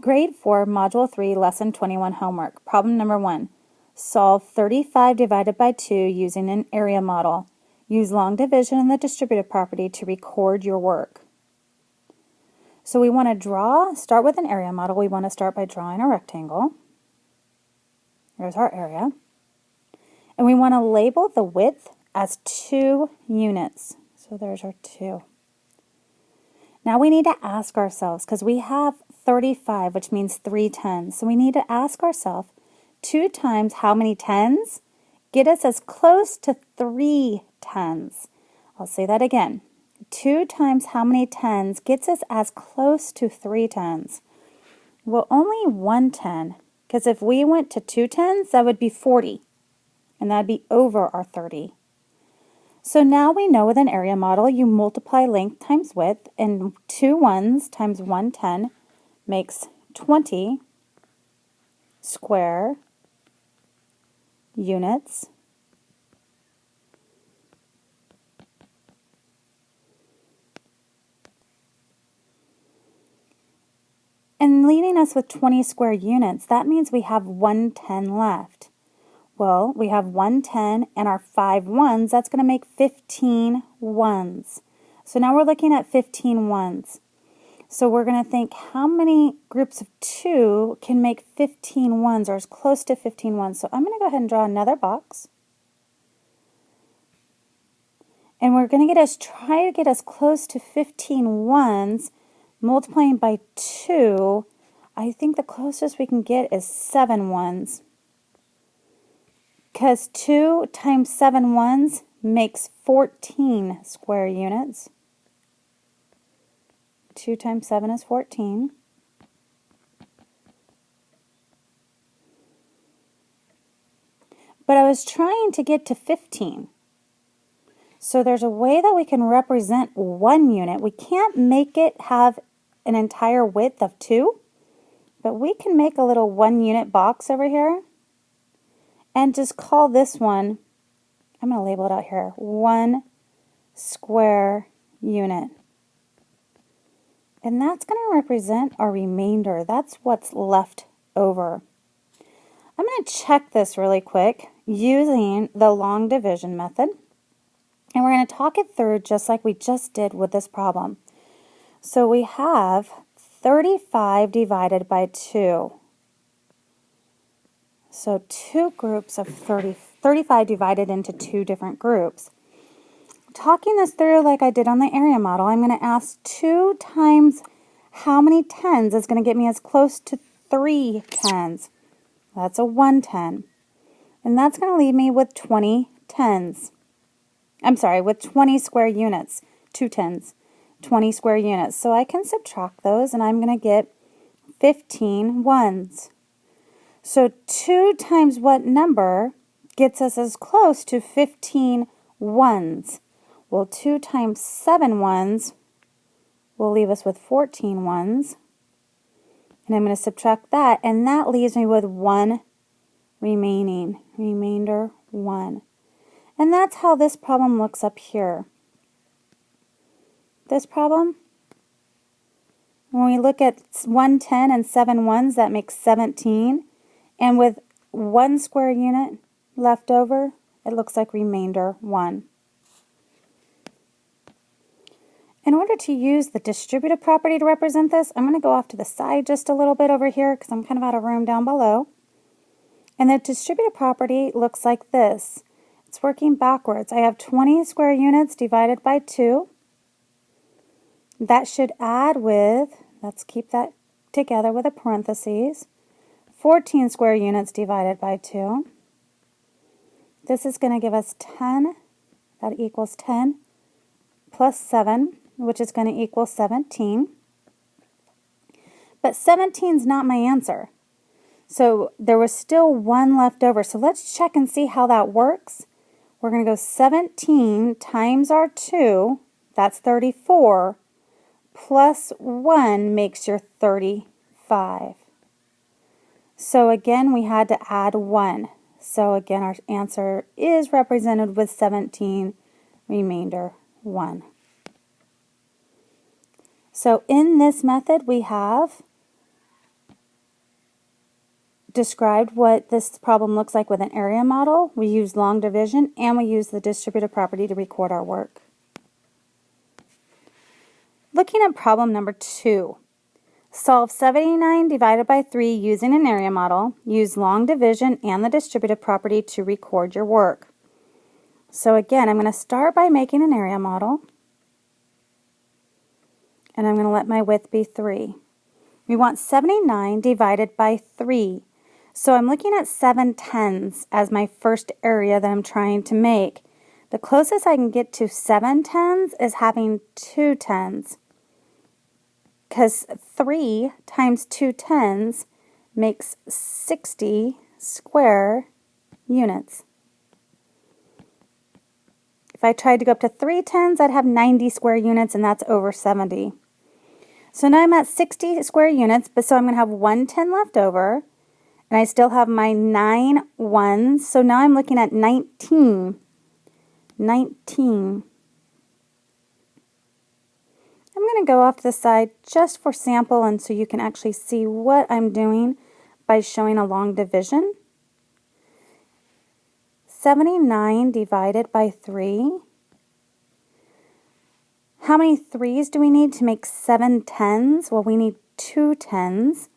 Grade 4, Module 3, Lesson 21 homework. Problem number 1. Solve 35 divided by 2 using an area model. Use long division and the distributive property to record your work. So we want to start with an area model. We want to start by drawing a rectangle. There's our area. And we want to label the width as 2 units. So there's our 2. Now we need to ask ourselves, because we have 35, which means 3 tens. So we need to ask ourselves, 2 times how many tens get us as close to 3 tens? I'll say that again. 2 times how many tens gets us as close to 3 tens? Well, only 1 10, because if we went to 2 tens, that would be 40, and that would be over our 30. So now we know with an area model, you multiply length times width, and 2 ones times 1 10 makes 20 square units. And leaving us with 20 square units, that means we have 1 10 left. Well, we have 1 10 and our 5 ones, that's going to make 15 ones. So now we're looking at 15 ones. So we're going to think how many groups of 2 can make 15 ones or as close to 15 ones. So I'm going to go ahead and draw another box. And we're going to try to get as close to 15 ones, multiplying by 2. I think the closest we can get is 7 ones. Because 2 times 7 ones makes 14 square units. 2 times 7 is 14. But I was trying to get to 15. So there's a way that we can represent 1 unit. We can't make it have an entire width of 2, but we can make a little 1 unit box over here. And just call this one, I'm going to label it out here, 1 square unit. And that's going to represent our remainder. That's what's left over. I'm going to check this really quick using the long division method. And we're going to talk it through just like we just did with this problem. So we have 35 divided by 2. So 2 groups of 35 divided into 2 different groups. Talking this through like I did on the area model, I'm going to ask 2 times how many tens is going to get me as close to 3 tens. That's a 1 10. And that's going to leave me with 20 tens. I'm sorry, with 20 square units. 2 tens. 20 square units. So I can subtract those and I'm going to get 15 ones. So 2 times what number gets us as close to 15 ones? Well, 2 times 7 ones will leave us with 14 ones. And I'm going to subtract that, and that leaves me with 1 remaining. Remainder 1. And that's how this problem looks up here. This problem, when we look at 1 10 and 7 ones, that makes 17. And with 1 square unit left over, it looks like remainder 1. In order to use the distributive property to represent this, I'm going to go off to the side just a little bit over here because I'm kind of out of room down below. And the distributive property looks like this. It's working backwards. I have 20 square units divided by 2. That should add with, let's keep that together with a parentheses, 14 square units divided by 2. This is going to give us 10. That equals 10 plus 7, which is going to equal 17. But 17 is not my answer. So there was still 1 left over. So let's check and see how that works. We're going to go 17 times our 2, that's 34, plus 1 makes your 35. So again, we had to add 1. So again, our answer is represented with 17, remainder 1. So in this method, we have described what this problem looks like with an area model. We use long division and we use the distributive property to record our work. Looking at problem number 2. Solve 79 divided by 3 using an area model. Use long division and the distributive property to record your work. So again, I'm going to start by making an area model. And I'm going to let my width be 3. We want 79 divided by 3. So I'm looking at 7/10 as my first area that I'm trying to make. The closest I can get to 7/10 is having 2/10. Because 3 times 2/10 makes 60 square units. If I tried to go up to 3/10, I'd have 90 square units, and that's over 70. So now I'm at 60 square units, but so I'm going to have 1/10 left over, and I still have my 9 ones. So now I'm looking at 19. 19. I'm going to go off to the side just for sample and so you can actually see what I'm doing by showing a long division. 79 divided by 3. How many 3's do we need to make 7/10? Well, we need 2/10.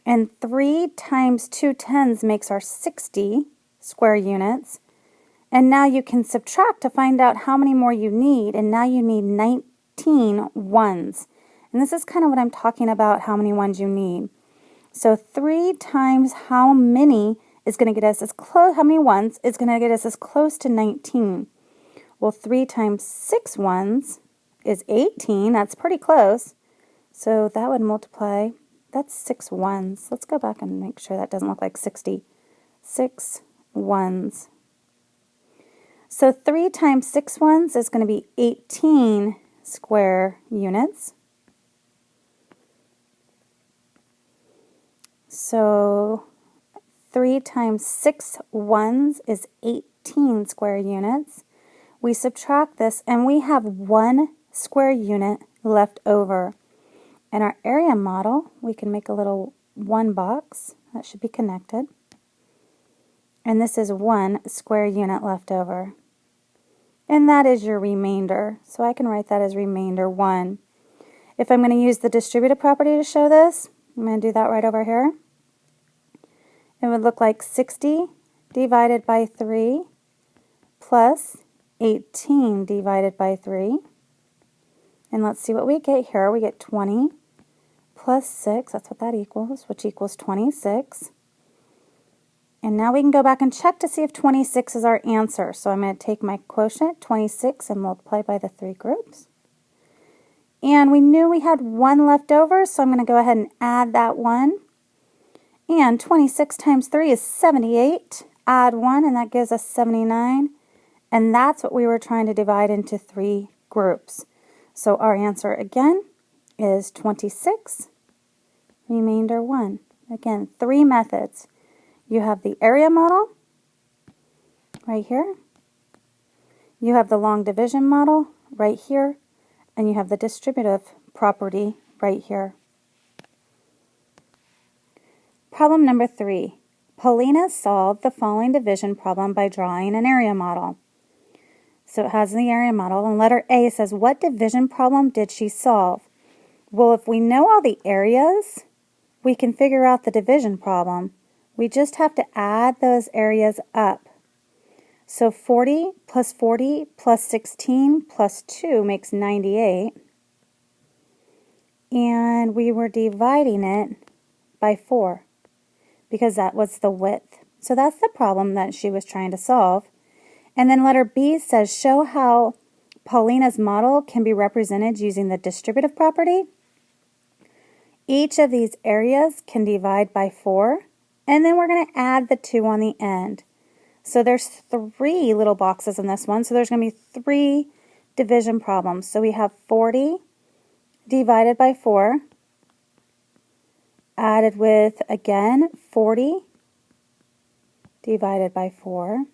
And 3 times 2/10 makes our 60 square units. And now you can subtract to find out how many more you need. And now you need 19 ones. And this is kind of what I'm talking about, how many ones you need. So 3 times how many is going to get us as close, how many ones is going to get us as close to 19? Well, 3 times 6 ones is 18. That's pretty close. So that would multiply, that's 6 ones. Let's go back and make sure that doesn't look like 60. 6 ones. So 3 times 6 ones is going to be 18 square units. So 3 times 6 ones is 18 square units. We subtract this and we have 1 square unit left over. In our area model, we can make a little 1 box that should be connected. And this is 1 square unit left over. And that is your remainder. So I can write that as remainder 1. If I'm going to use the distributive property to show this, I'm going to do that right over here. It would look like 60 divided by 3 plus 18 divided by 3. And let's see what we get here. We get 20 plus 6, that's what that equals, which equals 26. And now we can go back and check to see if 26 is our answer. So I'm going to take my quotient, 26, and multiply by the 3 groups. And we knew we had 1 left over, so I'm going to go ahead and add that 1. And 26 times 3 is 78. Add 1, and that gives us 79. And that's what we were trying to divide into 3 groups. So our answer again is 26, remainder 1. Again, 3 methods. You have the area model right here. You have the long division model right here. And you have the distributive property right here. Problem number 3. Paulina solved the following division problem by drawing an area model. So it has the area model, and letter A says, what division problem did she solve? Well, if we know all the areas, we can figure out the division problem. We just have to add those areas up. So 40 plus 16 plus 2 makes 98. And we were dividing it by 4 because that was the width. So that's the problem that she was trying to solve. And then letter B says, show how Paulina's model can be represented using the distributive property. Each of these areas can divide by 4, and then we're going to add the 2 on the end. So there's 3 little boxes in this one, so there's going to be 3 division problems. So we have 40 divided by 4, added with, again, 40 divided by 4,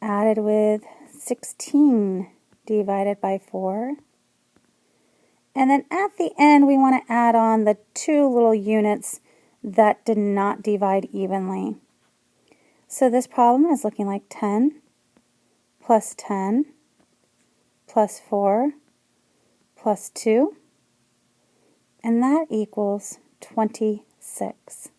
added with 16 divided by 4. And then at the end, we want to add on the 2 little units that did not divide evenly. So this problem is looking like 10 plus 10 plus 4 plus 2, and that equals 26.